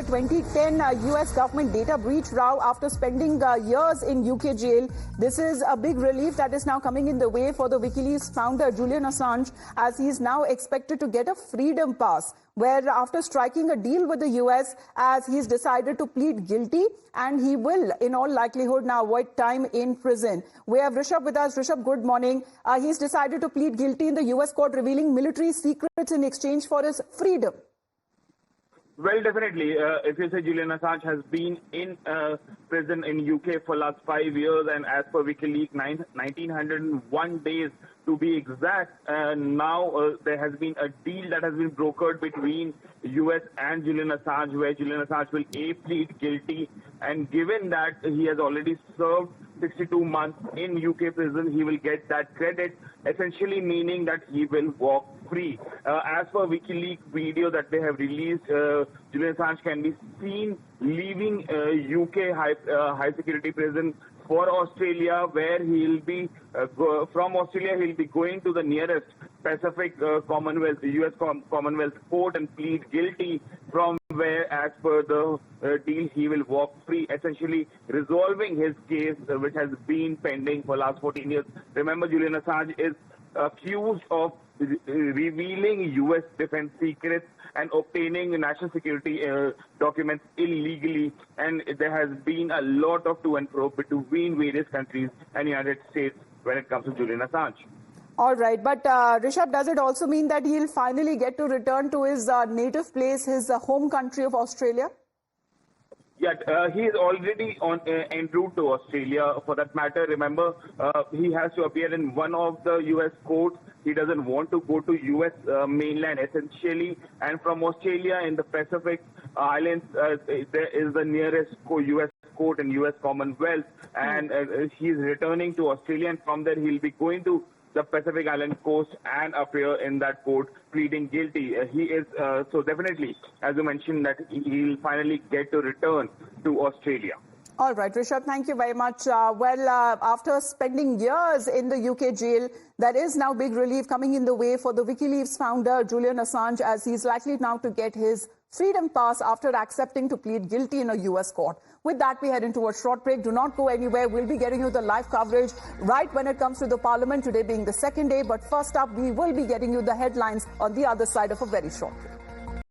a 2010 US government data breach row after spending years in UK jail. This is a big relief that is now coming in the way for the WikiLeaks founder Julian Assange, as he is now expected to get a freedom pass, where after striking a deal with the US, as he's decided to plead guilty, and he will in all likelihood now avoid time in prison. We have Rishabh with us. Rishabh, good morning. He's decided to plead guilty in the US court, revealing military secrets in exchange for his freedom. Well, definitely. If you say Julian Assange has been in prison in UK for last 5 years, and as per WikiLeaks, 1901 days to be exact. Now there has been a deal that has been brokered between US and Julian Assange, where Julian Assange will plead guilty, and given that he has already served 62 months in UK prison, he will get that credit, essentially meaning that he will walk free. As per WikiLeaks video that they have released, Julian Assange can be seen leaving UK high security prison for Australia, where he'll be from Australia he'll be going to the nearest Pacific Commonwealth, US Commonwealth court, and plead guilty, from where, as per the deal, he will walk free, essentially resolving his case, which has been pending for last 14 years. Remember, Julian Assange is accused of revealing US defense secrets and obtaining national security documents illegally, and there has been a lot of to and fro between various countries and United States when it comes to Julian Assange. All right, but Rishabh, does it also mean that he'll finally get to return to his native place, his home country of Australia? Yeah, he is already en route to Australia. For that matter, remember, he has to appear in one of the U.S. courts. He doesn't want to go to U.S. mainland, essentially. And from Australia in the Pacific Islands, there is the nearest U.S. court in U.S. Commonwealth. And he is returning to Australia, and from there he'll be going to the Pacific Island coast and appear in that court pleading guilty. He is, so definitely, as you mentioned, that he'll finally get to return to Australia. All right, Rishabh, thank you very much. After spending years in the UK jail, there is now big relief coming in the way for the WikiLeaks founder, Julian Assange, as he's likely now to get his freedom pass after accepting to plead guilty in a US court. With that, we head into a short break. Do not go anywhere. We'll be getting you the live coverage right when it comes to the Parliament, today being the second day. But first up, we will be getting you the headlines on the other side of a very short break.